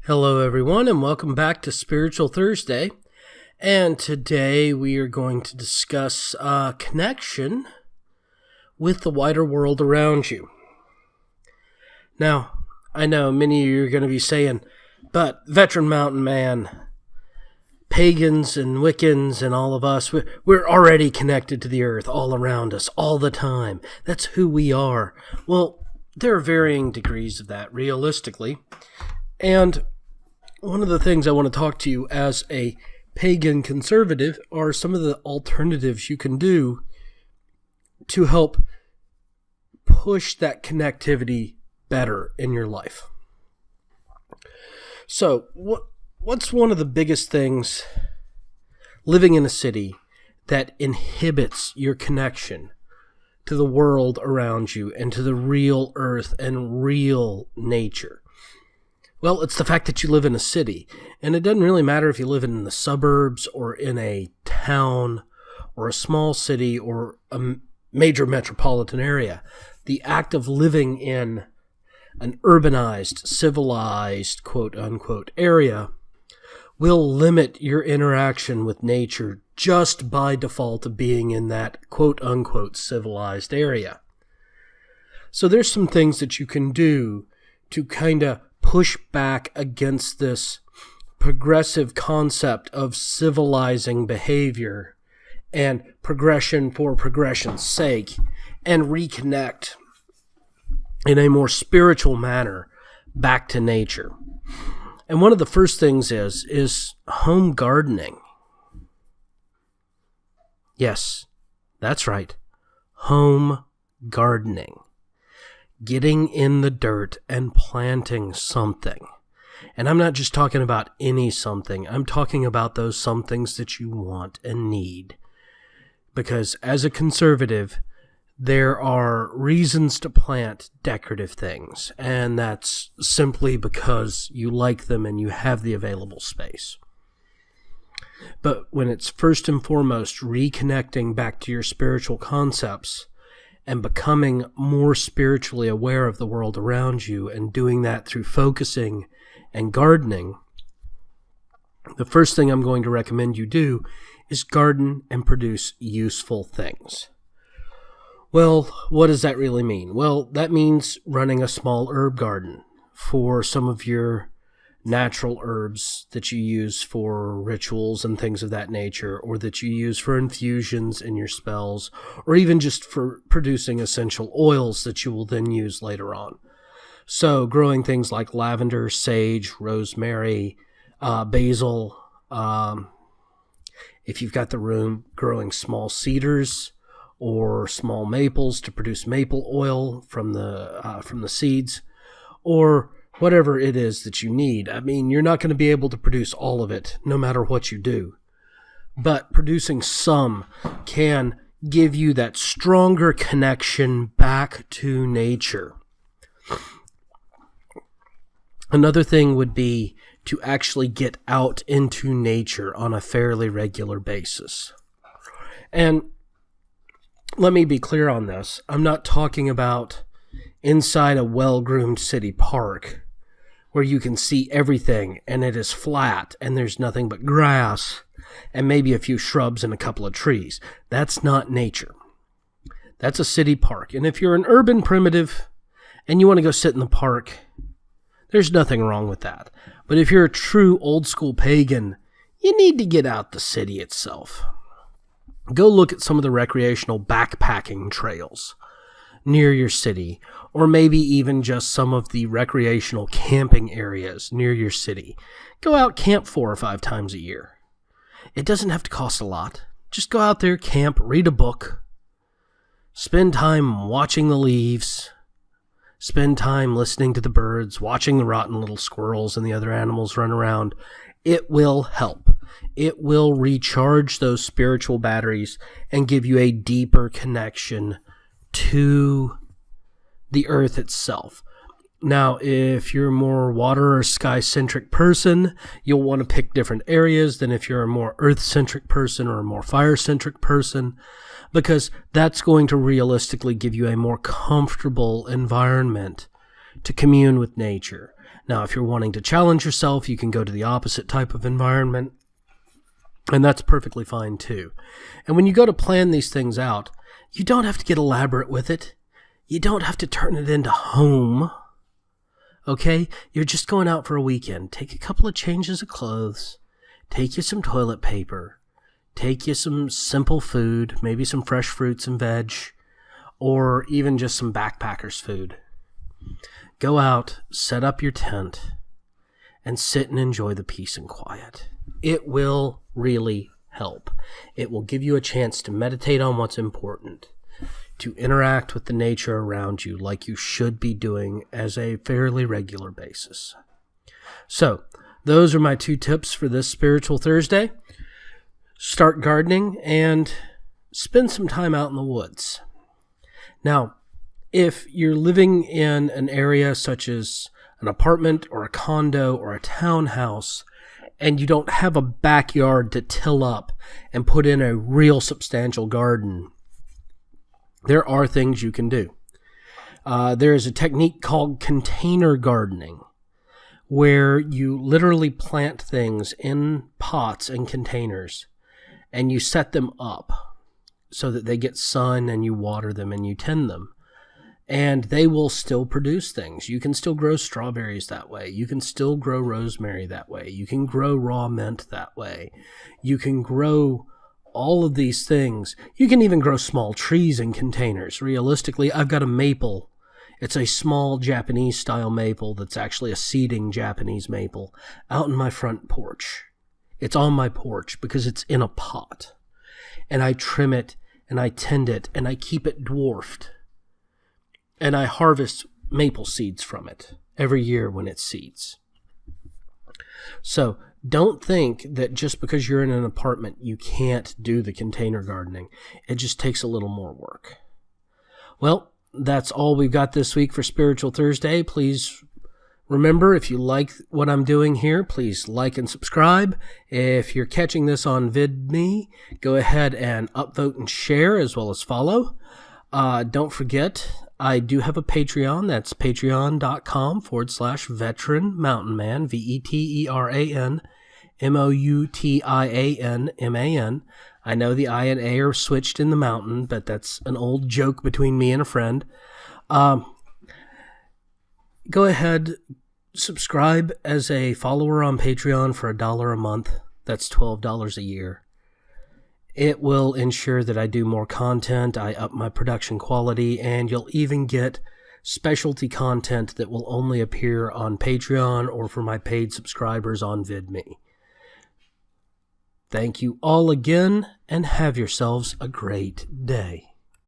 Hello, everyone, and welcome back to Spiritual Thursday. And today we are going to discuss connection with the wider world around you. Now, I know many of you are going to be saying, but Veteran Mountain Man, pagans and Wiccans and all of us, we're already connected to the earth all around us all the time. That's who we are. Well, there are varying degrees of that, realistically. And one of the things I want to talk to you as a pagan conservative are some of the alternatives you can do to help push that connectivity better in your life. So, what's one of the biggest things living in a city that inhibits your connection to the world around you and to the real earth and real nature? Well, it's the fact that you live in a city, and it doesn't really matter if you live in the suburbs or in a town or a small city or a major metropolitan area. The act of living in an urbanized, civilized, quote-unquote, area will limit your interaction with nature just by default of being in that quote-unquote civilized area. So there's some things that you can do to kind of push back against this progressive concept of civilizing behavior and progression for progression's sake and reconnect in a more spiritual manner back to nature. And one of the first things is home gardening. Yes, that's right. Home gardening. Getting in the dirt and planting something. And I'm not just talking about any something. I'm talking about those somethings that you want and need. Because as a conservative, there are reasons to plant decorative things. And that's simply because you like them and you have the available space. But when it's first and foremost reconnecting back to your spiritual concepts, and becoming more spiritually aware of the world around you and doing that through focusing and gardening, the first thing I'm going to recommend you do is garden and produce useful things. Well, what does that really mean? Well, that means running a small herb garden for some of your natural herbs that you use for rituals and things of that nature, or that you use for infusions in your spells, or even just for producing essential oils that you will then use later on. So growing things like lavender, sage, rosemary, basil, if you've got the room, growing small cedars or small maples to produce maple oil from the seeds, or whatever it is that you need. I mean, you're not going to be able to produce all of it, no matter what you do. But producing some can give you that stronger connection back to nature. Another thing would be to actually get out into nature on a fairly regular basis. And let me be clear on this. I'm not talking about inside a well-groomed city park where you can see everything and it is flat and there's nothing but grass and maybe a few shrubs and a couple of trees. That's not nature. That's a city park. And if you're an urban primitive and you want to go sit in the park, there's nothing wrong with that. But if you're a true old-school pagan, you need to get out the city itself. Go look at some of the recreational backpacking trails near your city, or maybe even just some of the recreational camping areas near your city. Go out, camp 4 or 5 times a year. It doesn't have to cost a lot. Just go out there, camp, read a book, spend time watching the leaves, spend time listening to the birds, watching the rotten little squirrels and the other animals run around. It will help. It will recharge those spiritual batteries and give you a deeper connection to the earth itself. Now, if you're a more water or sky-centric person, you'll want to pick different areas than if you're a more earth-centric person or a more fire-centric person, because that's going to realistically give you a more comfortable environment to commune with nature. Now, if you're wanting to challenge yourself, you can go to the opposite type of environment, and that's perfectly fine too. And when you go to plan these things out, you don't have to get elaborate with it. You don't have to turn it into home. Okay? You're just going out for a weekend. Take a couple of changes of clothes. Take you some toilet paper. Take you some simple food, maybe some fresh fruits and veg, or even just some backpacker's food. Go out, set up your tent, and sit and enjoy the peace and quiet. It will really help. It will give you a chance to meditate on what's important, to interact with the nature around you like you should be doing as a fairly regular basis. So, those are my 2 tips for this Spiritual Thursday. Start gardening and spend some time out in the woods. Now, if you're living in an area such as an apartment or a condo or a townhouse, and you don't have a backyard to till up and put in a real substantial garden, there are things you can do. There is a technique called container gardening, where you literally plant things in pots and containers, and you set them up so that they get sun, and you water them and you tend them. And they will still produce things. You can still grow strawberries that way. You can still grow rosemary that way. You can grow raw mint that way. You can grow all of these things. You can even grow small trees in containers. Realistically, I've got a maple. It's a small Japanese-style maple that's actually a seeding Japanese maple out in my front porch. It's on my porch because it's in a pot. And I trim it, and I tend it, and I keep it dwarfed. And I harvest maple seeds from it every year when it seeds. So don't think that just because you're in an apartment, you can't do the container gardening. It just takes a little more work. Well, that's all we've got this week for Spiritual Thursday. Please remember, if you like what I'm doing here, please like and subscribe. If you're catching this on VidMe, go ahead and upvote and share as well as follow. Don't forget, I do have a Patreon. That's patreon.com/veteran mountain man, VETERAN MOUTIANMAN. I know the I and A are switched in the mountain, but that's an old joke between me and a friend. Go ahead, subscribe as a follower on Patreon for $1 a month. That's $12 a year. It will ensure that I do more content, I up my production quality, and you'll even get specialty content that will only appear on Patreon or for my paid subscribers on VidMe. Thank you all again, and have yourselves a great day.